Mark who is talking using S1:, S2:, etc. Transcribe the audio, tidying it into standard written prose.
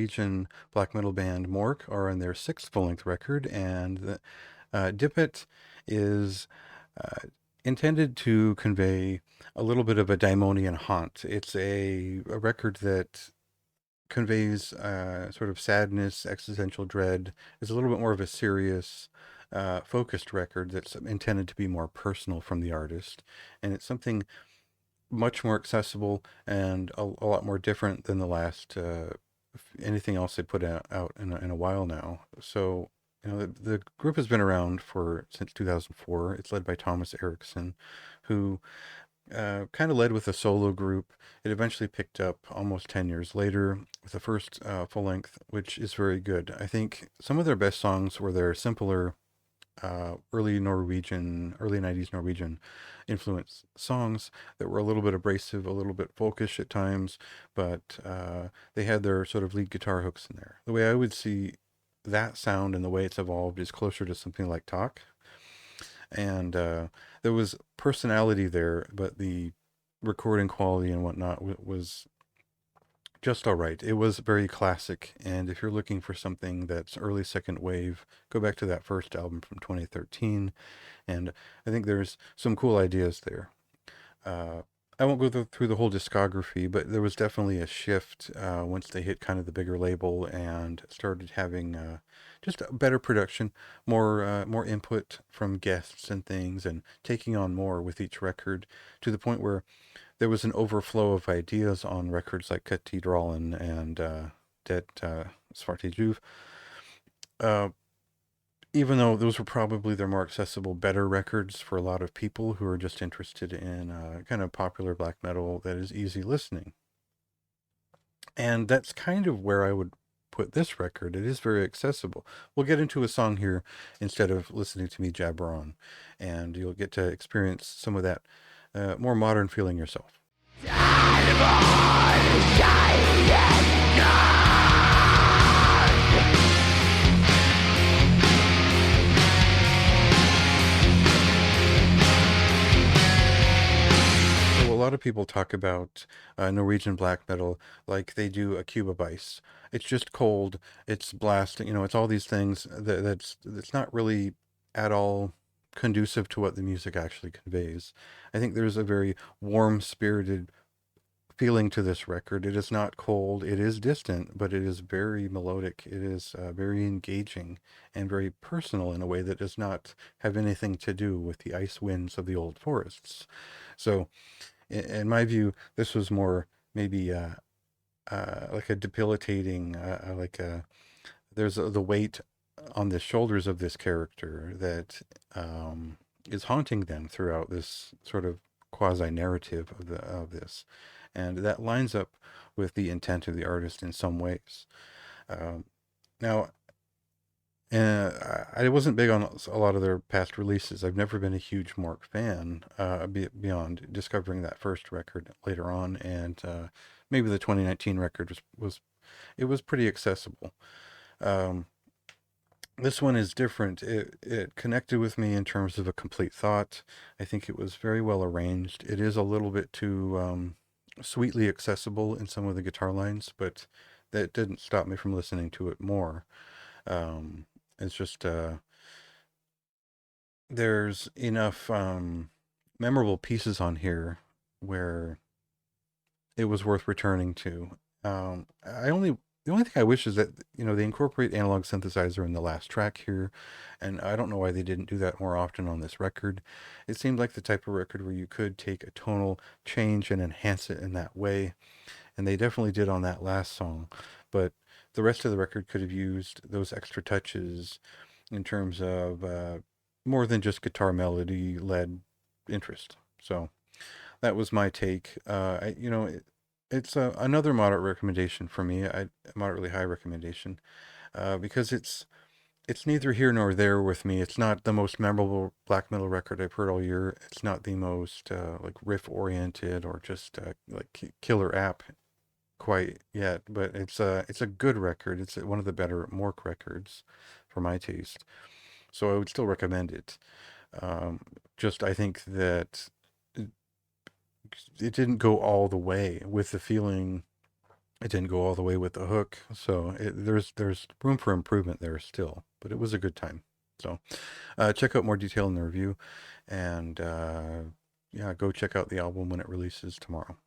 S1: Norwegian black metal band Mork are on their sixth full-length record, and Dypet is uh, intended to convey a little bit of a daimonian haunt. It's a record that conveys sort of sadness, existential dread. It's a little bit more of a serious, focused record that's intended to be more personal from the artist, and it's something much more accessible and a lot more different than the last anything else they put out in a while now. So, the group has been around for since 2004. It's led by Thomas Eriksson, who kind of led with a solo group. It eventually picked up almost 10 years later with the first full length, which is very good. I think some of their best songs were their simpler early 90s Norwegian influence songs that were a little bit abrasive, a little bit folkish at times, but they had their sort of lead guitar hooks in there. The way I would see that sound and the way it's evolved is closer to something like Talk. And there was personality there, but the recording quality and whatnot was just all right. It was very classic, and if you're looking for something that's early second wave, go back to that first album from 2013, and I think there's some cool ideas there. Uh, I won't go through the whole discography, but there was definitely a shift once they hit kind of the bigger label and started having just a better production, more input from guests and things, and taking on more with each record, to the point where there was an overflow of ideas on records like Cathedral and Det Svarte Juve. Uh, Even though those were probably their more accessible, better records for a lot of people who are just interested in kind of popular black metal that is easy listening. And that's kind of where I would put this record. It is very accessible. We'll get into a song here instead of listening to me jabber on, and you'll get to experience some of that more modern feeling yourself. A lot of people talk about Norwegian black metal like they do a Cuba Vice. It's just cold, it's blasting, it's all these things that's not really at all conducive to what the music actually conveys. I think there's a very warm-spirited feeling to this record. It is not cold, it is distant, but it is very melodic. It is very engaging and very personal in a way that does not have anything to do with the ice winds of the old forests. So, in my view, this was more maybe like a debilitating, the weight on the shoulders of this character that is haunting them throughout this sort of quasi narrative of this, and that lines up with the intent of the artist in some ways. Now, I wasn't big on a lot of their past releases. I've never been a huge Mork fan, beyond discovering that first record later on, and maybe the 2019 record was pretty accessible. Um, this one is different. It connected with me in terms of a complete thought. I think it was very well arranged. It is a little bit too sweetly accessible in some of the guitar lines, but that didn't stop me from listening to it more. Um, it's just there's enough memorable pieces on here where it was worth returning to. The only thing I wish is that they incorporate analog synthesizer in the last track here, and I don't know why they didn't do that more often on this record. It seemed like the type of record where you could take a tonal change and enhance it in that way, and they definitely did on that last song. But the rest of the record could have used those extra touches in terms of more than just guitar melody led interest. So that was my take. It's another moderate recommendation for me. A moderately high recommendation, because it's neither here nor there with me. It's not the most memorable black metal record I've heard all year. It's not the most like riff oriented or just like killer app quite yet, but it's a good record. It's one of the better Mork records for my taste. So I would still recommend it. Um, just I think that it didn't go all the way with the feeling It didn't go all the way with the hook, so there's room for improvement there still, but it was a good time. So check out more detail in the review, and yeah, go check out the album when it releases tomorrow.